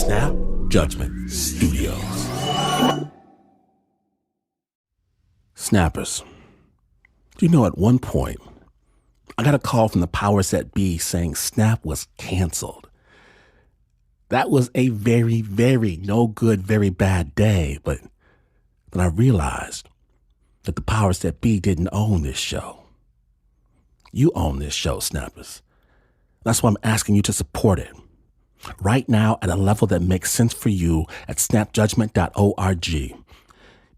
Snap Judgment Studios. Snappers, do you know at one point, I got a call from the powers that be saying Snap was canceled. That was a very, very no good, very bad day, but then I realized that the powers that be didn't own this show. You own this show, Snappers. That's why I'm asking you to support it right now at a level that makes sense for you at snapjudgment.org.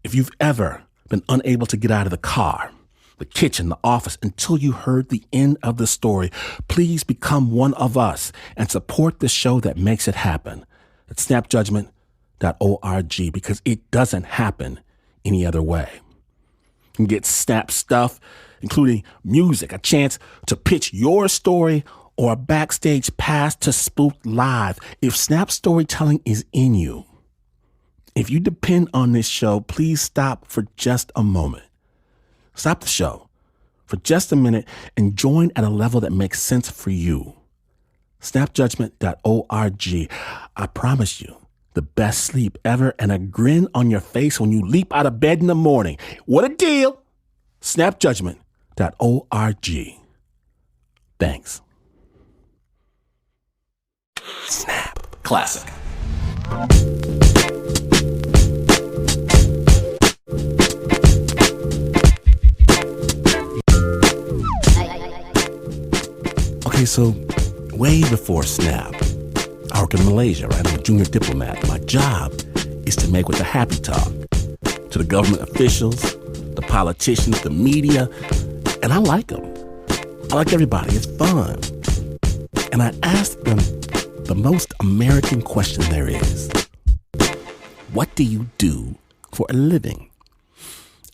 If you've ever been unable to get out of the car, the kitchen, the office until you heard the end of the story, please become one of us and support the show that makes it happen at snapjudgment.org, because it doesn't happen any other way. You can get Snap stuff, including music, a chance to pitch your story, or a backstage pass to Spook Live if Snap storytelling is in you. If you depend on this show, please stop for just a moment. Stop the show for just a minute and join at a level that makes sense for you. Snapjudgment.org. I promise you the best sleep ever and a grin on your face when you leap out of bed in the morning. What a deal! Snapjudgment.org. Thanks. Snap. Classic. Okay, so way before Snap, I work in Malaysia, right? I'm a junior diplomat. My job is to make with the happy talk to the government officials, the politicians, the media, and I like them. I like everybody. It's fun. And I ask them the most American question there is. What do you do for a living?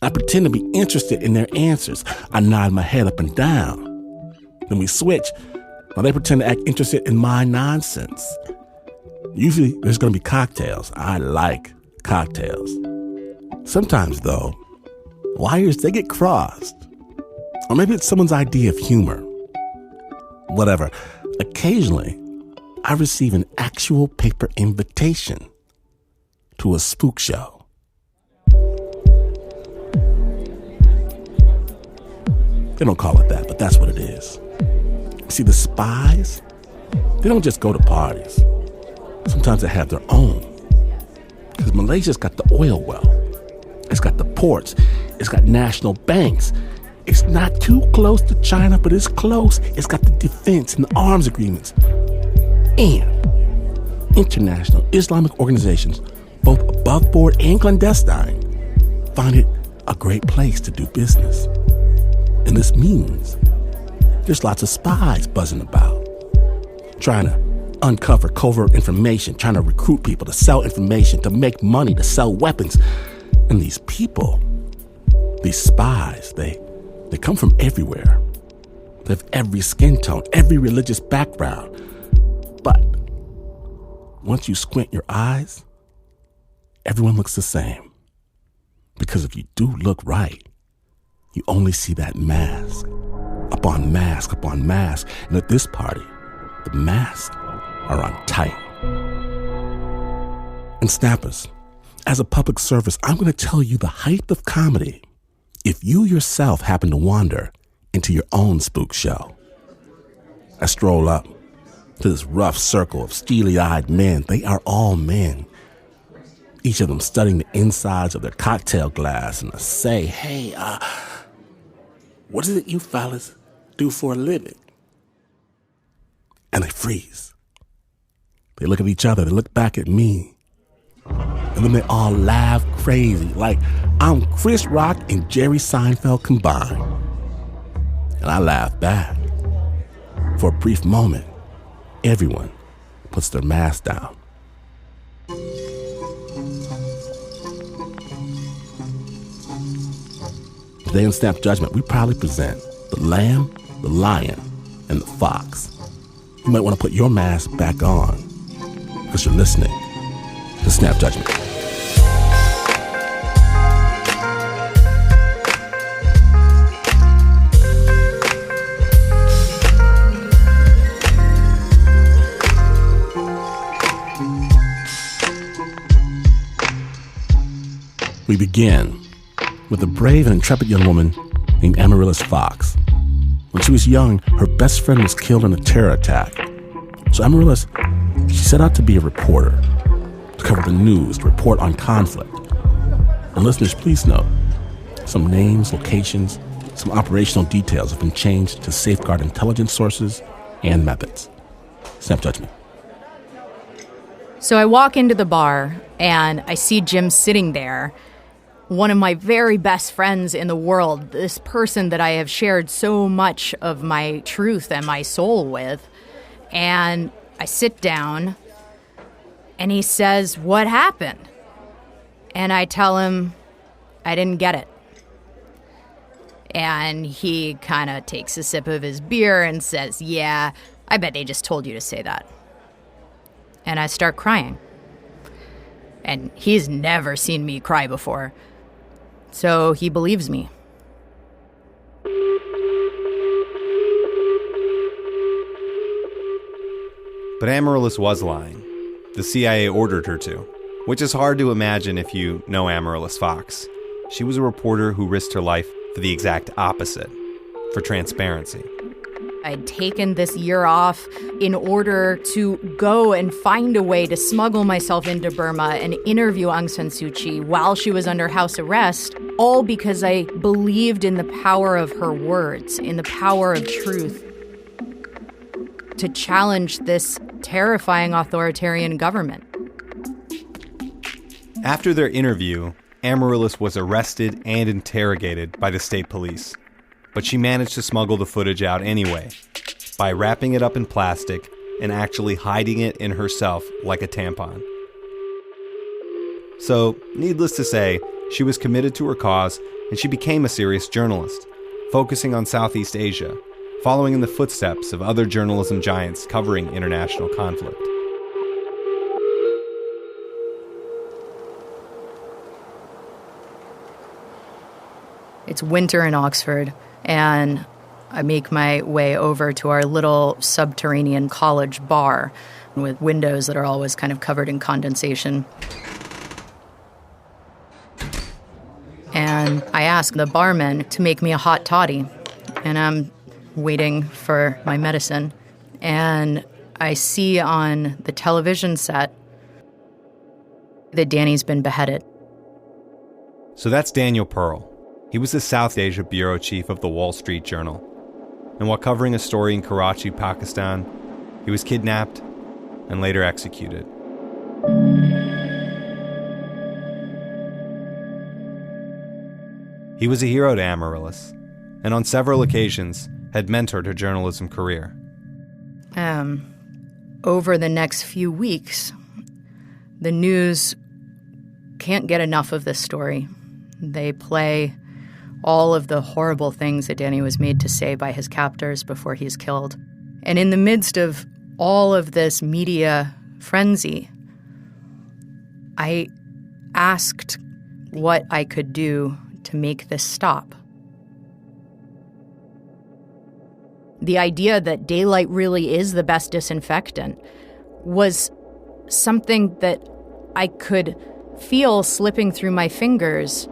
I pretend to be interested in their answers. I nod my head up and down. Then we switch. Now they pretend to act interested in my nonsense. Usually there's going to be cocktails. I like cocktails. Sometimes, though, wires, they get crossed. Or maybe it's someone's idea of humor. Whatever. Occasionally, I receive an actual paper invitation to a spook show. They don't call it that, but that's what it is. See, the spies, they don't just go to parties. Sometimes they have their own. Because Malaysia's got the oil well. It's got the ports. It's got national banks. It's not too close to China, but it's close. It's got the defense and the arms agreements. And international Islamic organizations, both above board and clandestine, find it a great place to do business. And this means there's lots of spies buzzing about, trying to uncover covert information, trying to recruit people to sell information, to make money, to sell weapons. And these people, these spies, they come from everywhere. They have every skin tone, every religious background. But once you squint your eyes, everyone looks the same. Because if you do look right, you only see that mask upon mask upon mask. And at this party, the masks are on tight. And Snappers, as a public service, I'm going to tell you the height of comedy if you yourself happen to wander into your own spook show. I stroll up to this rough circle of steely-eyed men. They are all men, each of them studying the insides of their cocktail glass, and I say, hey, what is it you fellas do for a living? And they freeze. They look at each other, they look back at me, and then they all laugh crazy, like I'm Chris Rock and Jerry Seinfeld combined. And I laugh back. For a brief moment, everyone puts their mask down. Today in Snap Judgment, we proudly present the lamb, the lion, and the fox. You might want to put your mask back on because you're listening to Snap Judgment. We begin with a brave and intrepid young woman named Amaryllis Fox. When she was young, her best friend was killed in a terror attack. So Amaryllis, she set out to be a reporter, to cover the news, to report on conflict. And listeners, please note, some names, locations, some operational details have been changed to safeguard intelligence sources and methods. Snap judgment. So I walk into the bar, and I see Jim sitting there, one of my very best friends in the world, this person that I have shared so much of my truth and my soul with. And I sit down, and he says, "What happened?" And I tell him, I didn't get it. And he kind of takes a sip of his beer and says, "Yeah, I bet they just told you to say that." And I start crying. And he's never seen me cry before. So he believes me. But Amaryllis was lying. The CIA ordered her to, which is hard to imagine if you know Amaryllis Fox. She was a reporter who risked her life for the exact opposite, for transparency. I'd taken this year off in order to go and find a way to smuggle myself into Burma and interview Aung San Suu Kyi while she was under house arrest, all because I believed in the power of her words, in the power of truth, to challenge this terrifying authoritarian government. After their interview, Amaryllis was arrested and interrogated by the state police. But she managed to smuggle the footage out anyway, by wrapping it up in plastic and actually hiding it in herself like a tampon. So, needless to say, she was committed to her cause, and she became a serious journalist, focusing on Southeast Asia, following in the footsteps of other journalism giants covering international conflict. It's winter in Oxford, and I make my way over to our little subterranean college bar with windows that are always kind of covered in condensation. And I ask the barman to make me a hot toddy, and I'm waiting for my medicine. And I see on the television set that Danny's been beheaded. So that's Daniel Pearl. He was the South Asia bureau chief of the Wall Street Journal. And while covering a story in Karachi, Pakistan, he was kidnapped and later executed. He was a hero to Amaryllis, and on several occasions had mentored her journalism career. Over the next few weeks, the news can't get enough of this story. They play all of the horrible things that Danny was made to say by his captors before he's killed. And in the midst of all of this media frenzy, I asked what I could do to make this stop. The idea that daylight really is the best disinfectant was something that I could feel slipping through my fingers.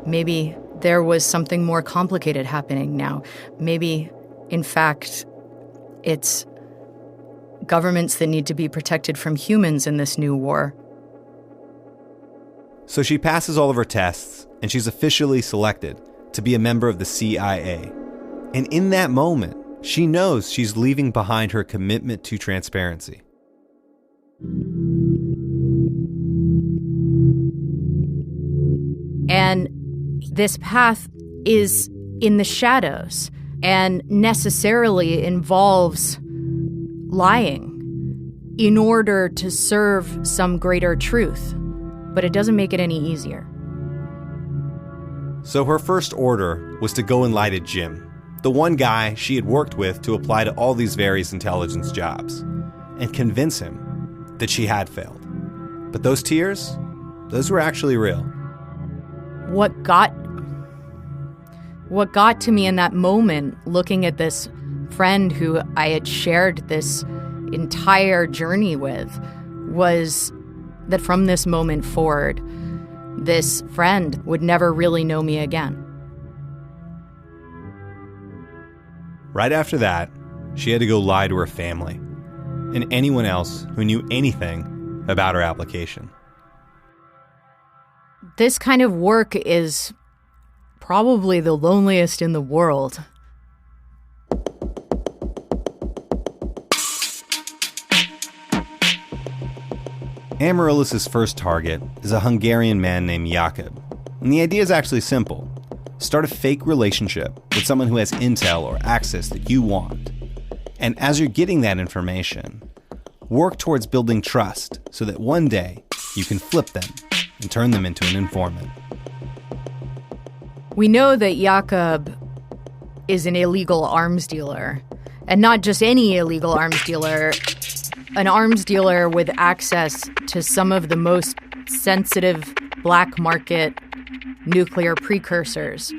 Maybe there was something more complicated happening now. Maybe, in fact, it's governments that need to be protected from humans in this new war. So she passes all of her tests, and she's officially selected to be a member of the CIA. And in that moment, she knows she's leaving behind her commitment to transparency. And this path is in the shadows and necessarily involves lying in order to serve some greater truth. But it doesn't make it any easier. So her first order was to go and lie to Jim, the one guy she had worked with to apply to all these various intelligence jobs, and convince him that she had failed. But those tears, those were actually real. What got to me in that moment, looking at this friend who I had shared this entire journey with, was that from this moment forward, this friend would never really know me again. Right after that, she had to go lie to her family and anyone else who knew anything about her application. This kind of work is probably the loneliest in the world. Amaryllis' first target is a Hungarian man named Jakub. And the idea is actually simple. Start a fake relationship with someone who has intel or access that you want. And as you're getting that information, work towards building trust so that one day you can flip them and turn them into an informant. We know that Jakub is an illegal arms dealer. And not just any illegal arms dealer, an arms dealer with access to some of the most sensitive black market nuclear precursors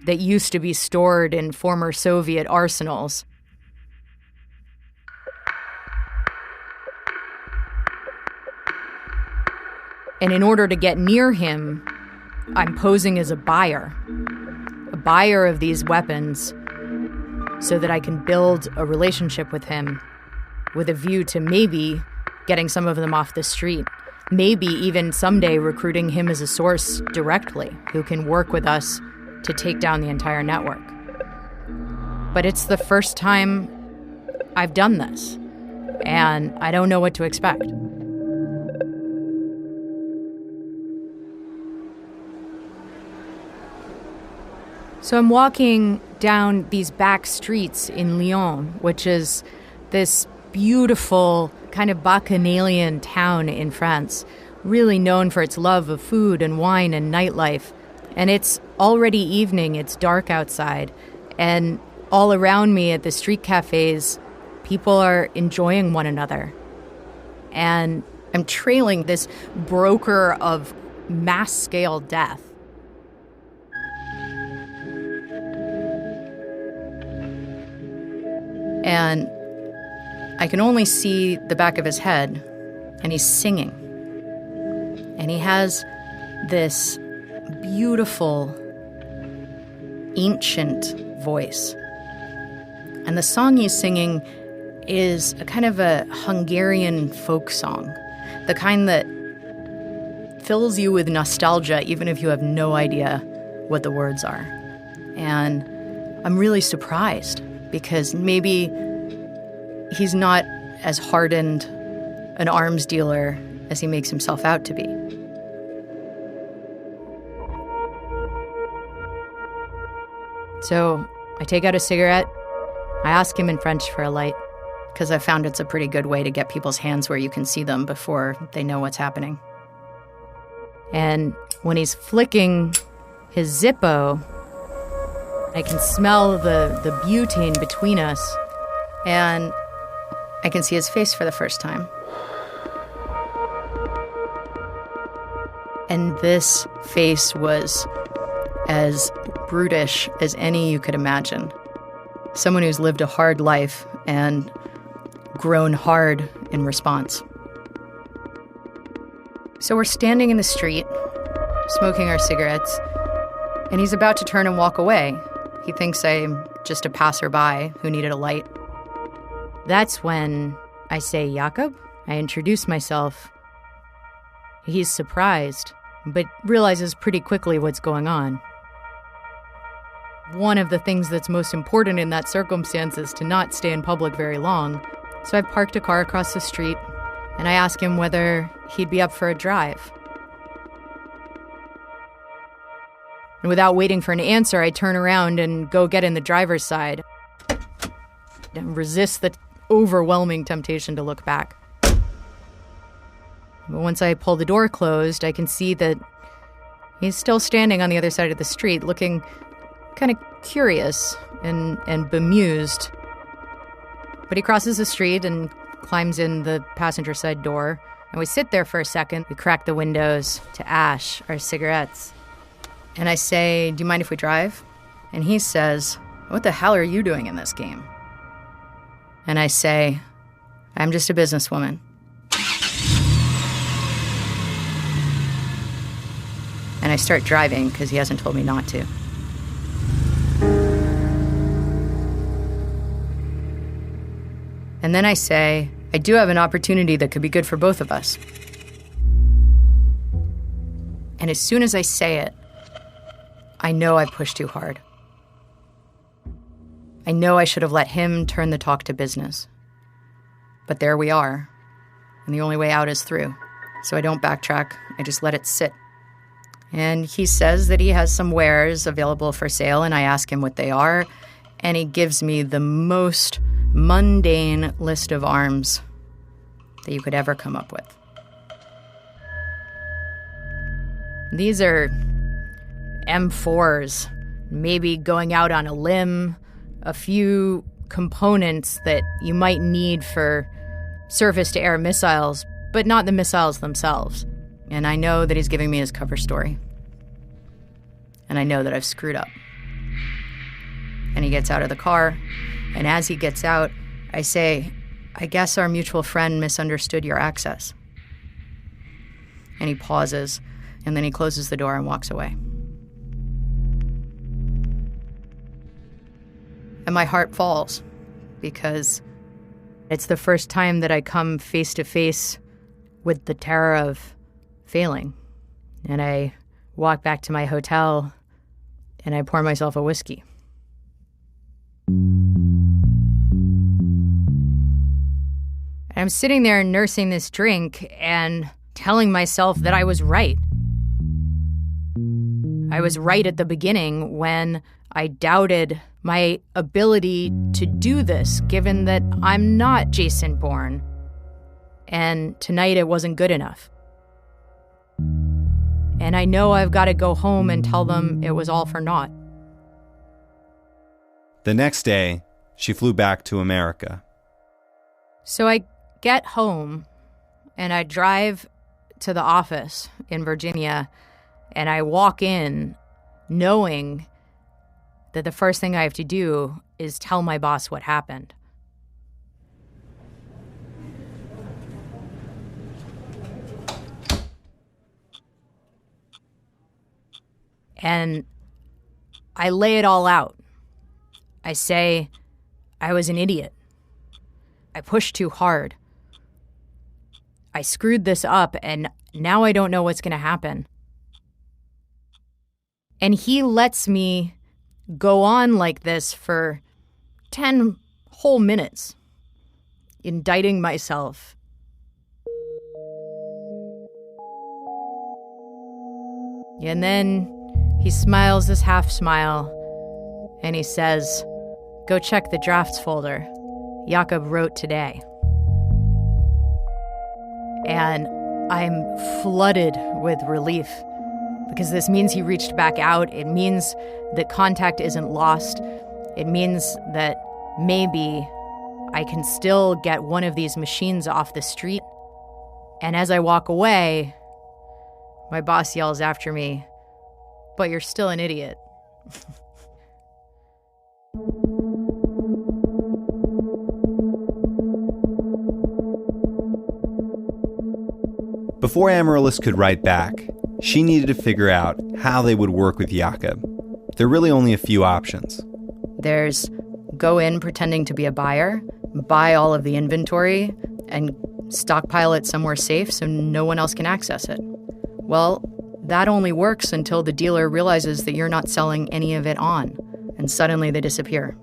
that used to be stored in former Soviet arsenals. And in order to get near him, I'm posing as a buyer of these weapons, so that I can build a relationship with him with a view to maybe getting some of them off the street, maybe even someday recruiting him as a source directly who can work with us to take down the entire network. But it's the first time I've done this, and I don't know what to expect. So I'm walking down these back streets in Lyon, which is this beautiful kind of bacchanalian town in France, really known for its love of food and wine and nightlife. And it's already evening, it's dark outside, and all around me at the street cafes, people are enjoying one another. And I'm trailing this broker of mass-scale death. And I can only see the back of his head, and he's singing. And he has this beautiful, ancient voice. And the song he's singing is a kind of a Hungarian folk song, the kind that fills you with nostalgia even if you have no idea what the words are. And I'm really surprised, because maybe he's not as hardened an arms dealer as he makes himself out to be. So I take out a cigarette. I ask him in French for a light, because I found it's a pretty good way to get people's hands where you can see them before they know what's happening. And when he's flicking his Zippo, I can smell the butane between us, and I can see his face for the first time. And this face was as brutish as any you could imagine. Someone who's lived a hard life and grown hard in response. So we're standing in the street, smoking our cigarettes, and he's about to turn and walk away. He thinks I'm just a passerby who needed a light. That's when I say, Jakub. I introduce myself. He's surprised, but realizes pretty quickly what's going on. One of the things that's most important in that circumstance is to not stay in public very long. So I parked a car across the street, and I ask him whether he'd be up for a drive. And without waiting for an answer, I turn around and go get in the driver's side and resist the overwhelming temptation to look back. But once I pull the door closed, I can see that he's still standing on the other side of the street, looking kind of curious and bemused. But he crosses the street and climbs in the passenger side door. And we sit there for a second. We crack the windows to ash our cigarettes. And I say, do you mind if we drive? And he says, what the hell are you doing in this game? And I say, I'm just a businesswoman. And I start driving because he hasn't told me not to. And then I say, I do have an opportunity that could be good for both of us. And as soon as I say it, I know I pushed too hard. I know I should have let him turn the talk to business. But there we are, and the only way out is through. So I don't backtrack, I just let it sit. And he says that he has some wares available for sale, and I ask him what they are, and he gives me the most mundane list of arms that you could ever come up with. These are M4s, maybe going out on a limb, a few components that you might need for surface-to-air missiles, but not the missiles themselves. And I know that he's giving me his cover story. And I know that I've screwed up. And he gets out of the car, and as he gets out, I say, I guess our mutual friend misunderstood your access. And he pauses, and then he closes the door and walks away. And my heart falls, because it's the first time that I come face to face with the terror of failing. And I walk back to my hotel, and I pour myself a whiskey. I'm sitting there nursing this drink and telling myself that I was right. I was right at the beginning when I doubted my ability to do this, given that I'm not Jason Bourne. And tonight it wasn't good enough. And I know I've got to go home and tell them it was all for naught. The next day, she flew back to America. So I get home and I drive to the office in Virginia, and I walk in knowing that the first thing I have to do is tell my boss what happened. And I lay it all out. I say, I was an idiot. I pushed too hard. I screwed this up, and now I don't know what's going to happen. And he lets me go on like this for 10 whole minutes, indicting myself. And then he smiles this half smile, and he says, go check the drafts folder. Jakob wrote today. And I'm flooded with relief, because this means he reached back out. It means that contact isn't lost. It means that maybe I can still get one of these machines off the street. And as I walk away, my boss yells after me, but you're still an idiot. Before Amaryllis could write back, she needed to figure out how they would work with Jakob. There are really only a few options. There's go in pretending to be a buyer, buy all of the inventory, and stockpile it somewhere safe so no one else can access it. Well, that only works until the dealer realizes that you're not selling any of it on, and suddenly they disappear.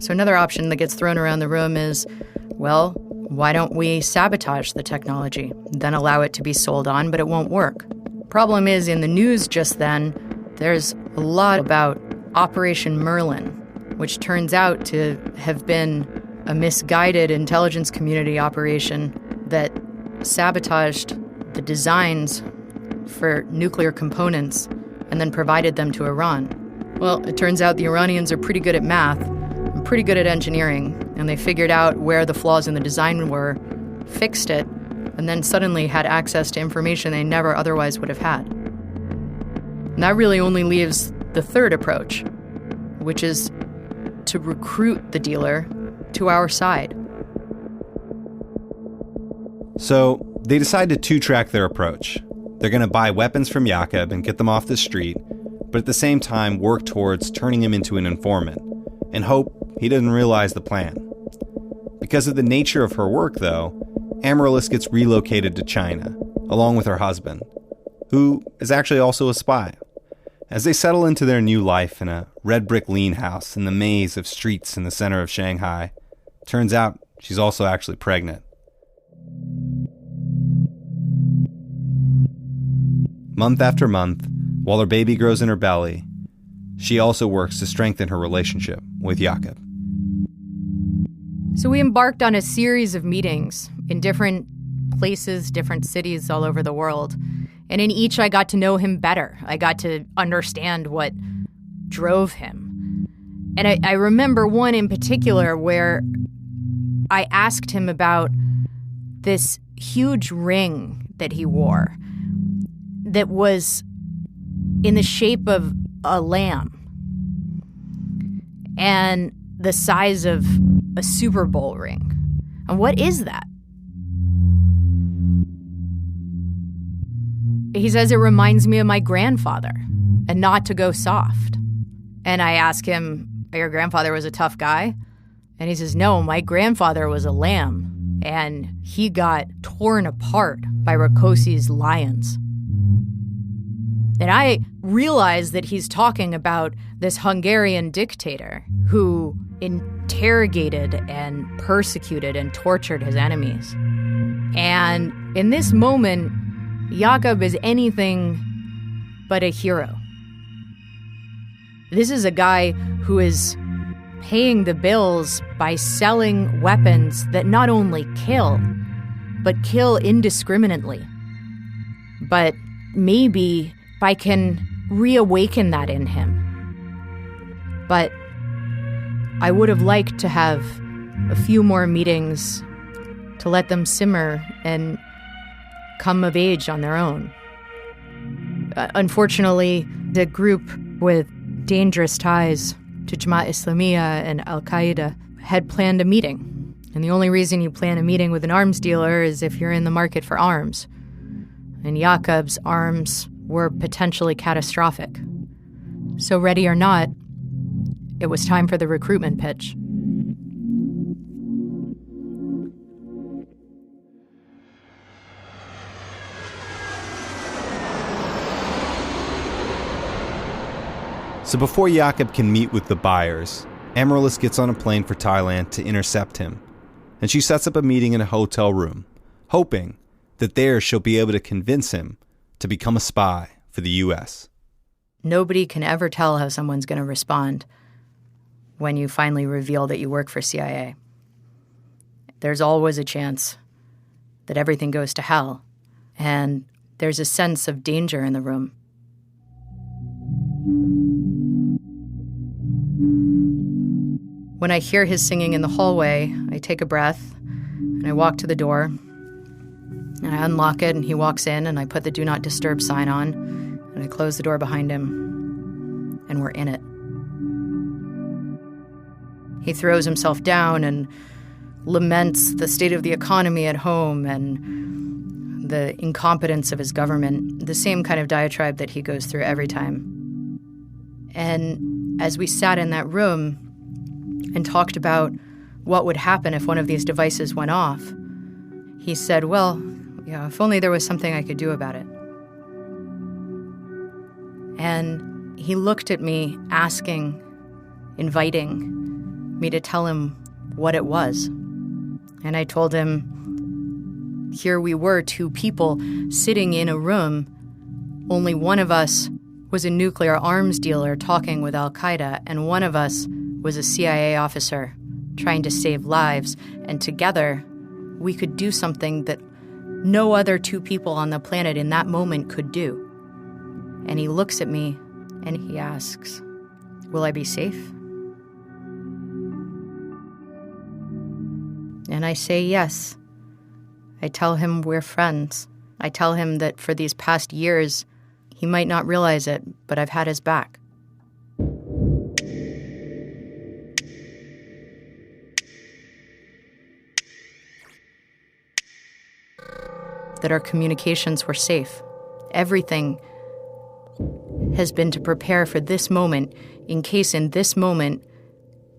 So another option that gets thrown around the room is, well, why don't we sabotage the technology, then allow it to be sold on, but it won't work. Problem is, in the news just then, there's a lot about Operation Merlin, which turns out to have been a misguided intelligence community operation that sabotaged the designs for nuclear components and then provided them to Iran. Well, it turns out the Iranians are pretty good at math and pretty good at engineering, and they figured out where the flaws in the design were, fixed it, and then suddenly had access to information they never otherwise would have had. And that really only leaves the third approach, which is to recruit the dealer to our side. So they decide to two-track their approach. They're going to buy weapons from Jakob and get them off the street, but at the same time work towards turning him into an informant, and hope he doesn't realize the plan. Because of the nature of her work, though, Amaryllis gets relocated to China, along with her husband, who is actually also a spy. As they settle into their new life in a red brick lean house in the maze of streets in the center of Shanghai, turns out she's also actually pregnant. Month after month, while her baby grows in her belly, she also works to strengthen her relationship with Jakob. So we embarked on a series of meetings in different places, different cities all over the world. And in each, I got to know him better. I got to understand what drove him. And I remember one in particular where I asked him about this huge ring that he wore that was in the shape of a lamb and the size of a Super Bowl ring. And what is that? He says it reminds me of my grandfather and not to go soft. And I ask him, your grandfather was a tough guy? And he says, no, my grandfather was a lamb and he got torn apart by Rakosi's lions. And I realize that he's talking about this Hungarian dictator who interrogated and persecuted and tortured his enemies. And in this moment, Jakob is anything but a hero. This is a guy who is paying the bills by selling weapons that not only kill, but kill indiscriminately. But maybe I can reawaken that in him. But I would have liked to have a few more meetings to let them simmer and come of age on their own. Unfortunately, the group with dangerous ties to Jamaat Islamiyah and Al-Qaeda had planned a meeting. And the only reason you plan a meeting with an arms dealer is if you're in the market for arms. And Jakob's arms were potentially catastrophic. So ready or not, it was time for the recruitment pitch. So before Jakob can meet with the buyers, Amaryllis gets on a plane for Thailand to intercept him, and she sets up a meeting in a hotel room, hoping that there she'll be able to convince him to become a spy for the U.S. Nobody can ever tell how someone's going to respond when you finally reveal that you work for CIA. There's always a chance that everything goes to hell, and there's a sense of danger in the room. When I hear his singing in the hallway, I take a breath, and I walk to the door, and I unlock it, and he walks in, and I put the Do Not Disturb sign on, and I close the door behind him, and we're in it. He throws himself down and laments the state of the economy at home and the incompetence of his government, the same kind of diatribe that he goes through every time. And as we sat in that room and talked about what would happen if one of these devices went off, he said, well, if only there was something I could do about it. And he looked at me asking, inviting me to tell him what it was. And I told him, here we were, two people sitting in a room. Only one of us was a nuclear arms dealer talking with Al-Qaeda, and one of us was a CIA officer trying to save lives. And together, we could do something that no other two people on the planet in that moment could do. And he looks at me and he asks, will I be safe? And I say yes. I tell him we're friends. I tell him that for these past years, he might not realize it, but I've had his back. That our communications were safe. everything has been to prepare for this moment in case in this moment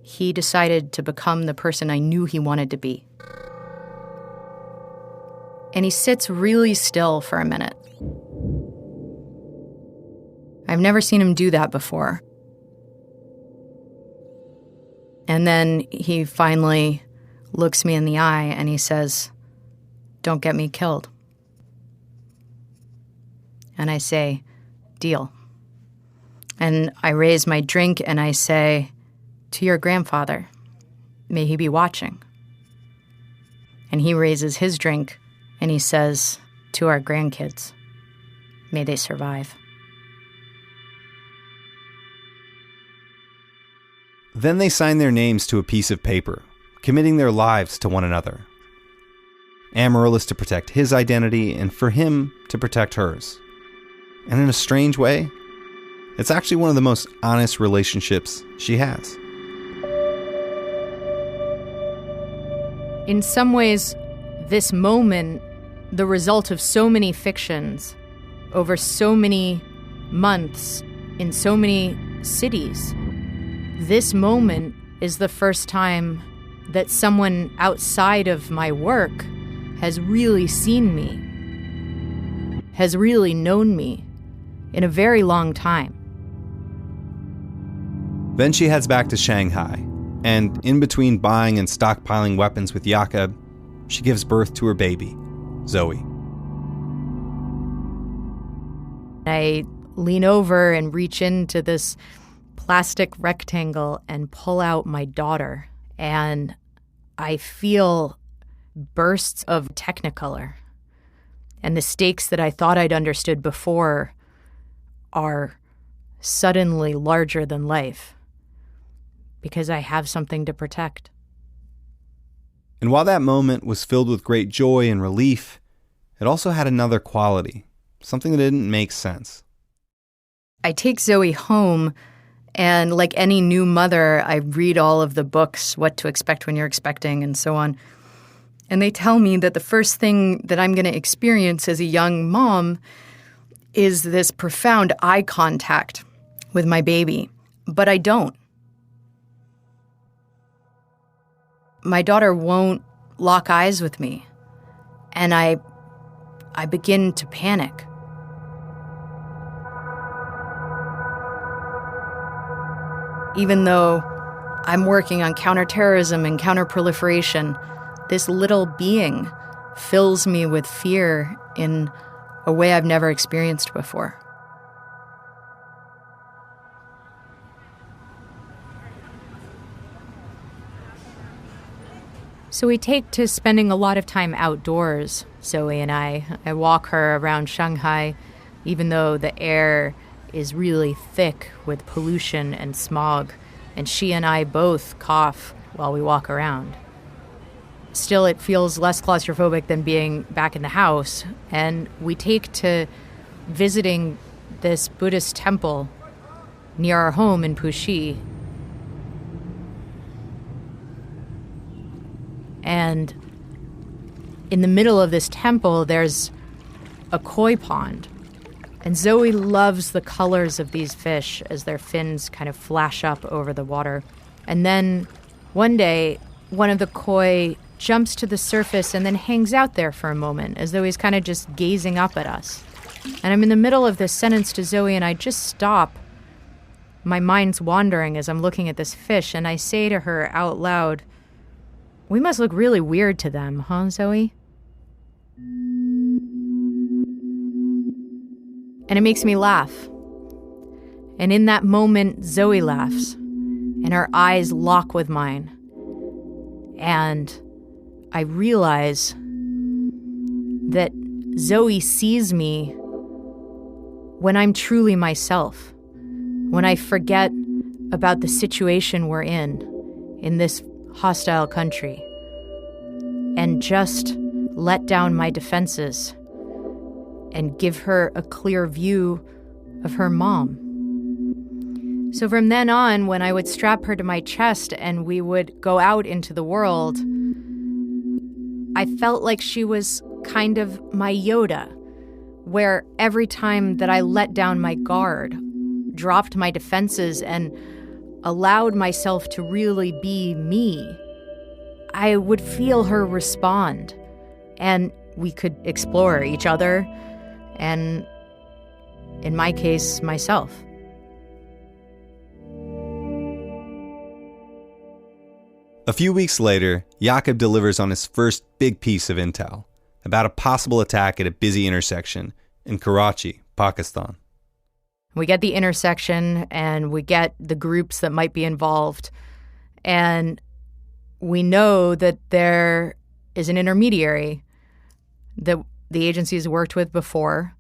he decided to become the person I knew he wanted to be. And he sits really still for a minute. I've never seen him do that before. And then he finally looks me in the eye and he says, "Don't get me killed." And I say, "Deal." And I raise my drink and I say, "To your grandfather, may he be watching." And he raises his drink and he says, "To our grandkids, may they survive." Then they sign their names to a piece of paper, committing their lives to one another. Amaryllis to protect his identity, and for him to protect hers. And in a strange way, it's actually one of the most honest relationships she has. In some ways, this moment, the result of so many fictions over so many months in so many cities, this moment is the first time that someone outside of my work has really seen me, has really known me in a very long time. Then she heads back to Shanghai, and in between buying and stockpiling weapons with Jakob, she gives birth to her baby, Zoe. I lean over and reach into this plastic rectangle and pull out my daughter, and I feel bursts of Technicolor. And the stakes that I thought I'd understood before are suddenly larger than life because I have something to protect. And while that moment was filled with great joy and relief, it also had another quality, something that didn't make sense. I take Zoe home, and like any new mother, I read all of the books, What to Expect When You're Expecting, and so on. And they tell me that the first thing that I'm going to experience as a young mom is this profound eye contact with my baby. But I don't. My daughter won't lock eyes with me. And I begin to panic. Even though I'm working on counterterrorism and counterproliferation, this little being fills me with fear in a way I've never experienced before. So we take to spending a lot of time outdoors, Zoe and I. I walk her around Shanghai, even though the air is really thick with pollution and smog, and she and I both cough while we walk around. Still, it feels less claustrophobic than being back in the house, and we take to visiting this Buddhist temple near our home in Puxi. And in the middle of this temple, there's a koi pond. And Zoe loves the colors of these fish as their fins kind of flash up over the water. And then one day, one of the koi jumps to the surface and then hangs out there for a moment, as though he's kind of just gazing up at us. And I'm in the middle of this sentence to Zoe, and I just stop. My mind's wandering as I'm looking at this fish, and I say to her out loud, "We must look really weird to them, huh, Zoe?" And it makes me laugh. And in that moment, Zoe laughs, and her eyes lock with mine. And I realize that Zoe sees me when I'm truly myself, when I forget about the situation we're in this hostile country, and just let down my defenses and give her a clear view of her mom. So from then on, when I would strap her to my chest and we would go out into the world, I felt like she was kind of my Yoda, where every time that I let down my guard, dropped my defenses, and allowed myself to really be me, I would feel her respond, and we could explore each other, and in my case, myself. A few weeks later, Jakob delivers on his first big piece of intel about a possible attack at a busy intersection in Karachi, Pakistan. We get the intersection and we get the groups that might be involved, and we know that there is an intermediary that the agency has worked with before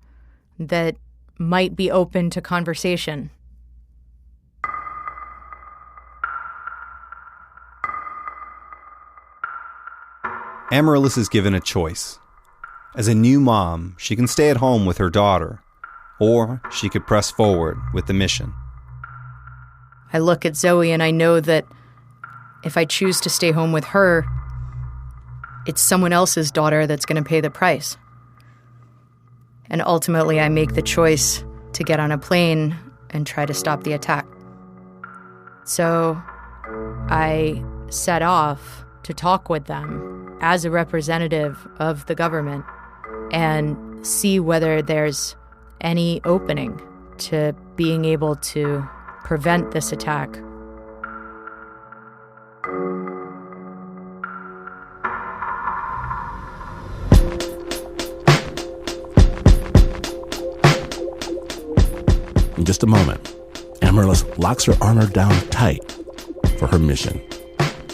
that might be open to conversation. Amaryllis is given a choice. As a new mom, she can stay at home with her daughter, or she could press forward with the mission. I look at Zoe and I know that if I choose to stay home with her, it's someone else's daughter that's going to pay the price. And ultimately, I make the choice to get on a plane and try to stop the attack. So I set off to talk with them as a representative of the government and see whether there's any opening to being able to prevent this attack. In just a moment, Amaryllis locks her armor down tight for her mission.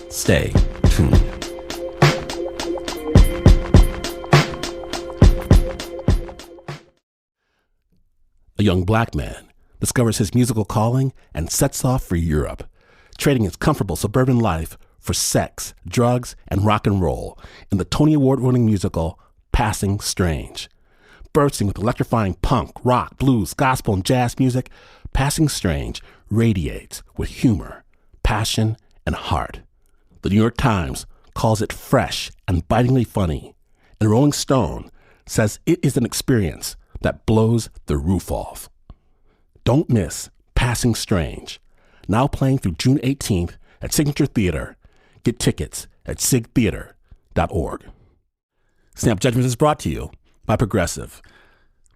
Stay tuned. A young black man discovers his musical calling and sets off for Europe, trading his comfortable suburban life for sex, drugs, and rock and roll in the Tony Award-winning musical Passing Strange. Bursting with electrifying punk, rock, blues, gospel, and jazz music, Passing Strange radiates with humor, passion, and heart. The New York Times calls it fresh and bitingly funny, and Rolling Stone says it is an experience that blows the roof off. Don't miss Passing Strange, now playing through June 18th at Signature Theater. Get tickets at sigtheater.org. Snap Judgment is brought to you by Progressive.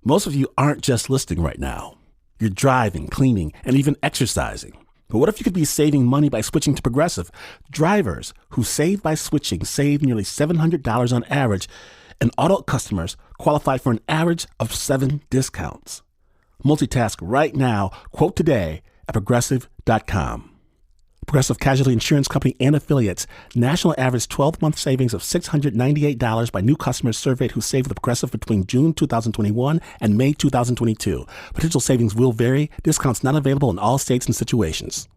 Most of you aren't just listening right now. You're driving, cleaning, and even exercising. But what if you could be saving money by switching to Progressive? Drivers who save by switching save nearly $700 on average, and auto customers qualify for an average of 7 discounts. Multitask right now. Quote today at Progressive.com. Progressive Casualty Insurance Company and affiliates. National average 12-month savings of $698 by new customers surveyed who saved with Progressive between June 2021 and May 2022. Potential savings will vary. Discounts not available in all states and situations.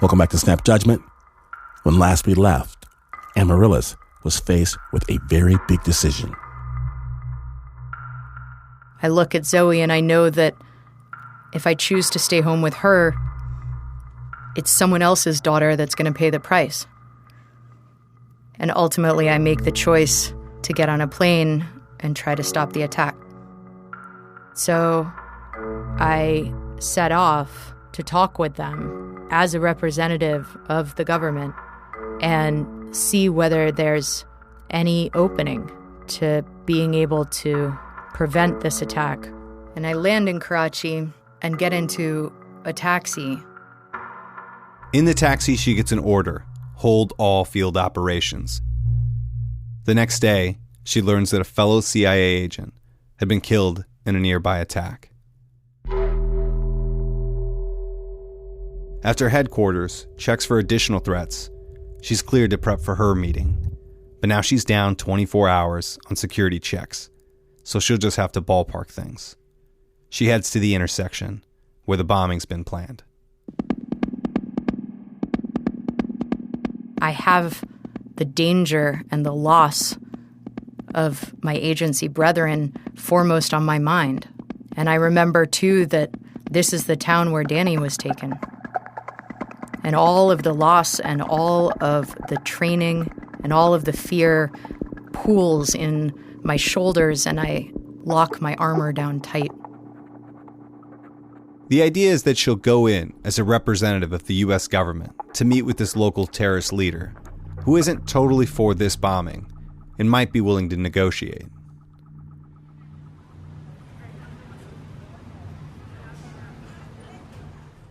Welcome back to Snap Judgment. When last we left, Amaryllis was faced with a very big decision. I look at Zoe and I know that if I choose to stay home with her, it's someone else's daughter that's going to pay the price. And ultimately, I make the choice to get on a plane and try to stop the attack. So I set off to talk with them as a representative of the government and see whether there's any opening to being able to prevent this attack. And I land in Karachi and get into a taxi. In the taxi, she gets an order: hold all field operations. The next day, she learns that a fellow CIA agent had been killed in a nearby attack. After headquarters checks for additional threats, she's cleared to prep for her meeting. But now she's down 24 hours on security checks, so she'll just have to ballpark things. She heads to the intersection where the bombing's been planned. I have the danger and the loss of my agency brethren foremost on my mind. And I remember, too, that this is the town where Danny was taken. And all of the loss and all of the training and all of the fear pools in my shoulders and I lock my armor down tight. The idea is that she'll go in as a representative of the U.S. government to meet with this local terrorist leader, who isn't totally for this bombing and might be willing to negotiate.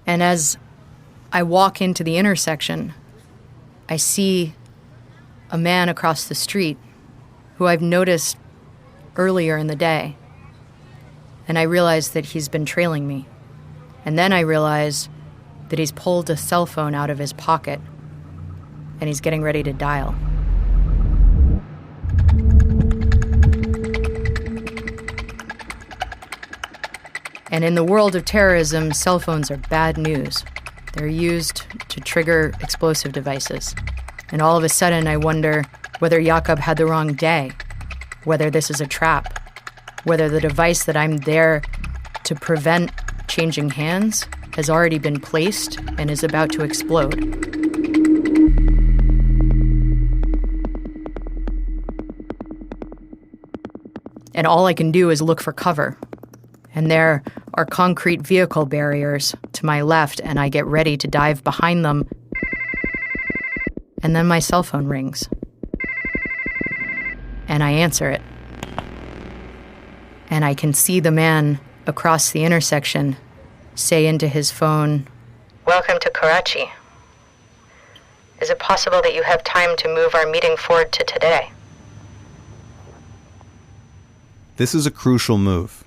And as I walk into the intersection, I see a man across the street who I've noticed earlier in the day. And I realize that he's been trailing me. And then I realize that he's pulled a cell phone out of his pocket and he's getting ready to dial. And in the world of terrorism, cell phones are bad news. They're used to trigger explosive devices. And all of a sudden, I wonder whether Jakob had the wrong day, whether this is a trap, whether the device that I'm there to prevent changing hands has already been placed and is about to explode. And all I can do is look for cover. And there are concrete vehicle barriers to my left, and I get ready to dive behind them. And then my cell phone rings. And I answer it. And I can see the man across the intersection say into his phone, "Welcome to Karachi. Is it possible that you have time to move our meeting forward to today?" This is a crucial move.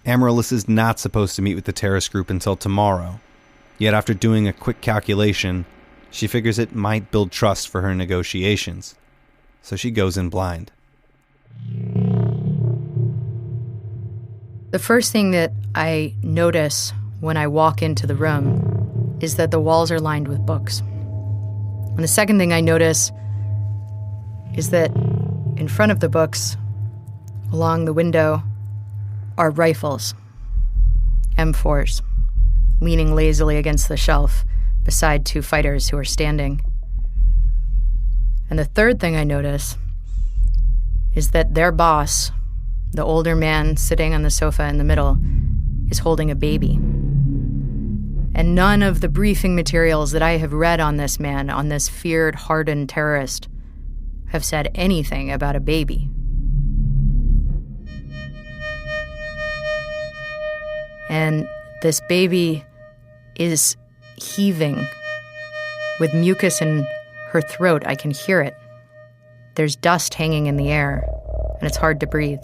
Amaryllis is not supposed to meet with the terrorist group until tomorrow. Yet after doing a quick calculation, she figures it might build trust for her negotiations. So she goes in blind. The first thing that I notice when I walk into the room is that the walls are lined with books. And the second thing I notice is that in front of the books, along the window, are rifles, M4s, leaning lazily against the shelf beside two fighters who are standing. And the third thing I notice is that their boss, the older man sitting on the sofa in the middle, is holding a baby. And none of the briefing materials that I have read on this man, on this feared, hardened terrorist, have said anything about a baby. And this baby is heaving with mucus in her throat. I can hear it. There's dust hanging in the air, and it's hard to breathe.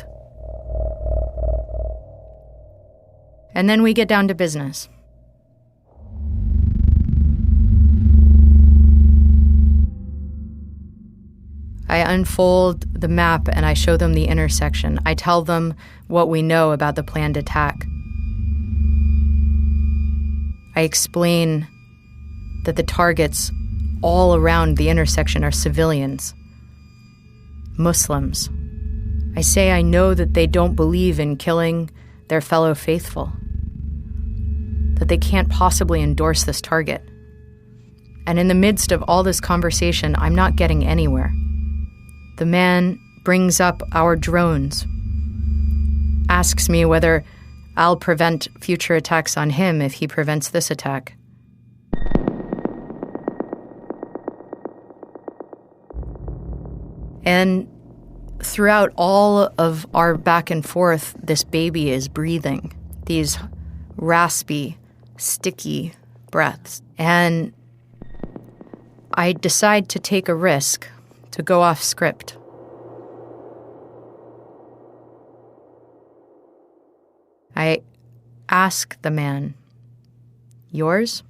And then we get down to business. I unfold the map and I show them the intersection. I tell them what we know about the planned attack. I explain that the targets all around the intersection are civilians, Muslims. I say I know that they don't believe in killing their fellow faithful, that they can't possibly endorse this target. And in the midst of all this conversation, I'm not getting anywhere. The man brings up our drones, asks me whether I'll prevent future attacks on him if he prevents this attack. And throughout all of our back and forth, this baby is breathing these raspy, sticky breaths. And I decide to take a risk, to go off script. I ask the man, "Yours?"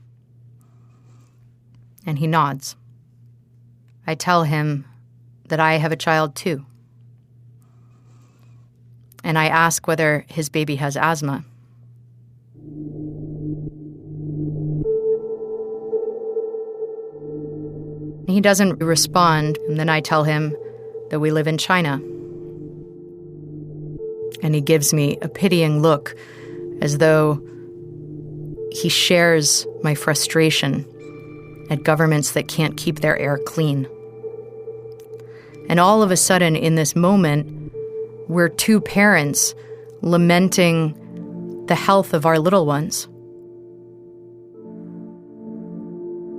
And he nods. I tell him that I have a child too. And I ask whether his baby has asthma. He doesn't respond, and then I tell him that we live in China. And he gives me a pitying look, as though he shares my frustration at governments that can't keep their air clean. And all of a sudden, in this moment, we're two parents lamenting the health of our little ones.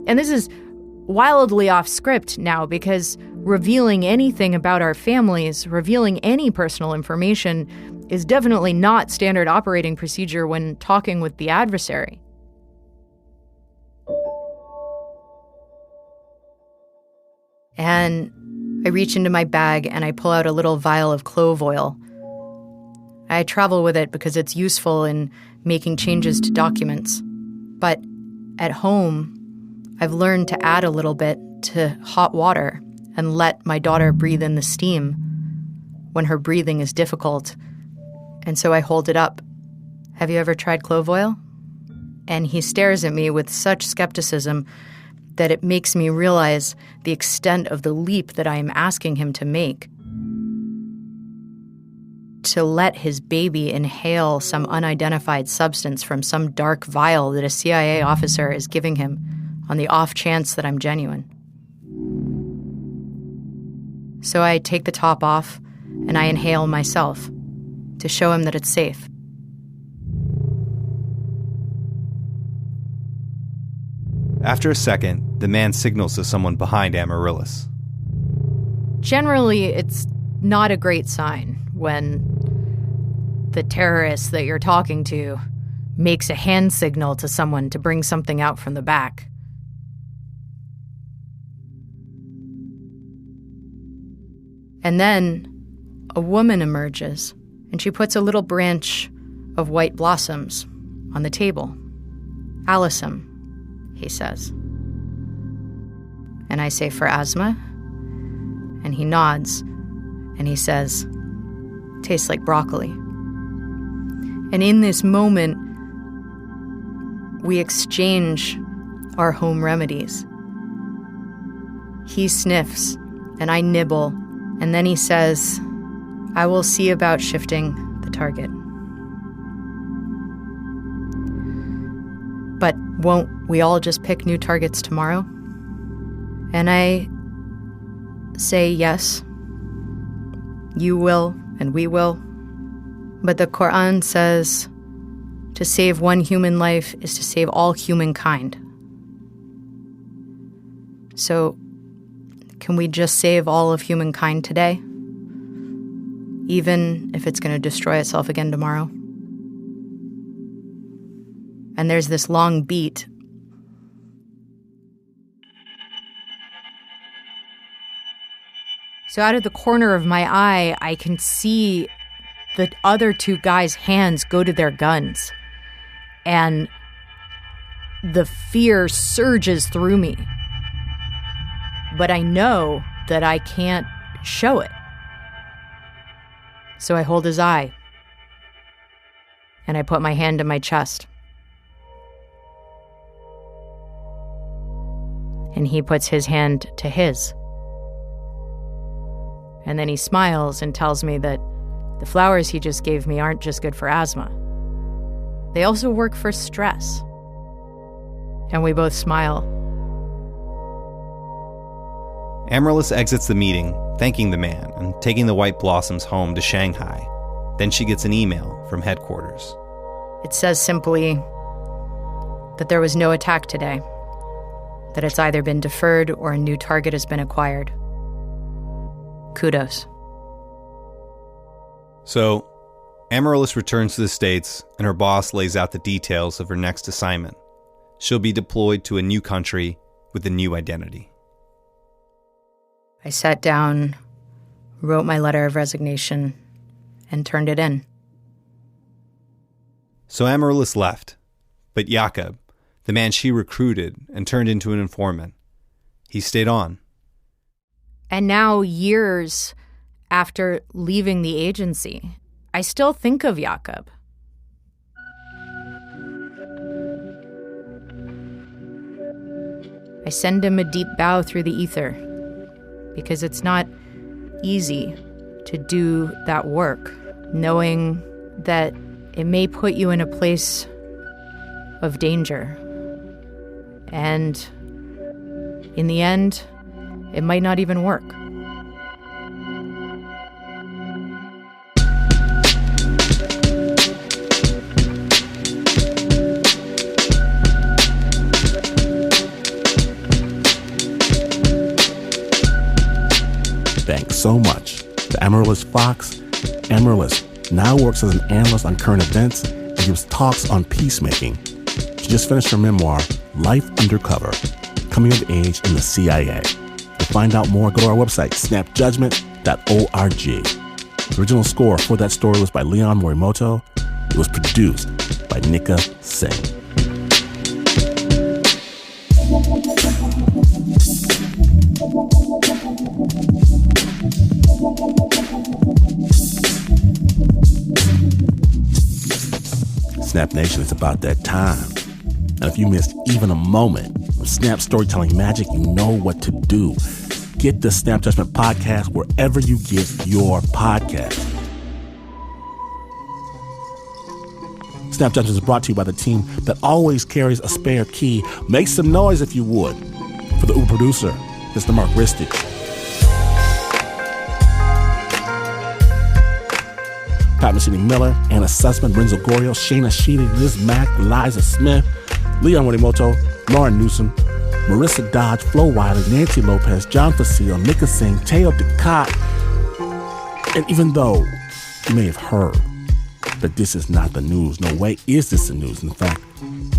And this is wildly off script now, because revealing anything about our families, revealing any personal information, is definitely not standard operating procedure when talking with the adversary. And I reach into my bag and I pull out a little vial of clove oil. I travel with it because it's useful in making changes to documents. But at home, I've learned to add a little bit to hot water and let my daughter breathe in the steam when her breathing is difficult. And so I hold it up. Have you ever tried clove oil? And he stares at me with such skepticism that it makes me realize the extent of the leap that I am asking him to make. To let his baby inhale some unidentified substance from some dark vial that a CIA officer is giving him on the off chance that I'm genuine. So I take the top off and I inhale myself to show him that it's safe. After a second, the man signals to someone behind Amaryllis. Generally, it's not a great sign when the terrorist that you're talking to makes a hand signal to someone to bring something out from the back. And then a woman emerges, and she puts a little branch of white blossoms on the table. Allison, he says. And I say, for asthma? And he nods, and he says, tastes like broccoli. And in this moment, we exchange our home remedies. He sniffs, and I nibble, and then he says, I will see about shifting the target. But won't we all just pick new targets tomorrow? And I say yes. You will, and we will. But the Quran says to save one human life is to save all humankind. So, can we just save all of humankind today? Even if it's going to destroy itself again tomorrow? And there's this long beat. So out of the corner of my eye, I can see the other two guys' hands go to their guns. And the fear surges through me. But I know that I can't show it. So I hold his eye. And I put my hand to my chest. And he puts his hand to his. And then he smiles and tells me that the flowers he just gave me aren't just good for asthma. They also work for stress. And we both smile. Amaryllis exits the meeting, thanking the man and taking the white blossoms home to Shanghai. Then she gets an email from headquarters. It says simply that there was no attack today, that it's either been deferred or a new target has been acquired. Kudos. So, Amaryllis returns to the States, and her boss lays out the details of her next assignment. She'll be deployed to a new country with a new identity. I sat down, wrote my letter of resignation, and turned it in. So Amaryllis left, but Jakob, the man she recruited and turned into an informant, he stayed on. And now, years after leaving the agency, I still think of Jakob. I send him a deep bow through the ether, because it's not easy to do that work, knowing that it may put you in a place of danger. And in the end, it might not even work. Thanks so much to Amaryllis Fox. Amaryllis now works as an analyst on current events and gives talks on peacemaking. She just finished her memoir, Life Undercover, Coming of Age in the CIA. To find out more, go to our website, snapjudgment.org. The original score for that story was by Leon Morimoto. It was produced by Nikka Singh. Snap Nation, it's about that time. And if you missed even a moment of Snap storytelling magic, you know what to do. Get the Snap Judgment podcast wherever you get your podcast. Snap Judgment is brought to you by the team that always carries a spare key. Make some noise if you would. For the Uber producer, Mr. Mark Ristic. Pat Messini-Miller, Anna Sussman, Renzo Gorio, Shayna Sheedy, Liz Mack, Liza Smith, Leon Morimoto, Lauren Newsom, Marissa Dodge, Flo Wiley, Nancy Lopez, John Facile, Nikka Singh, Teo Ducot. And even though you may have heard that this is not the news, no way is this the news. In fact, you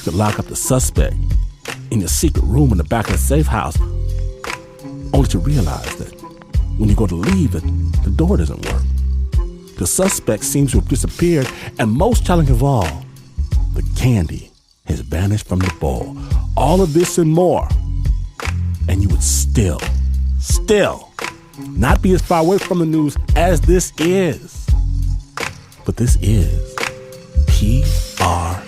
could lock up the suspect in your secret room in the back of the safe house, only to realize that when you go to leave, the door doesn't work. The suspect seems to have disappeared, and most challenging of all, the candy has vanished from the bowl. All of this and more, and you would still not be as far away from the news as this is. But this is PRG.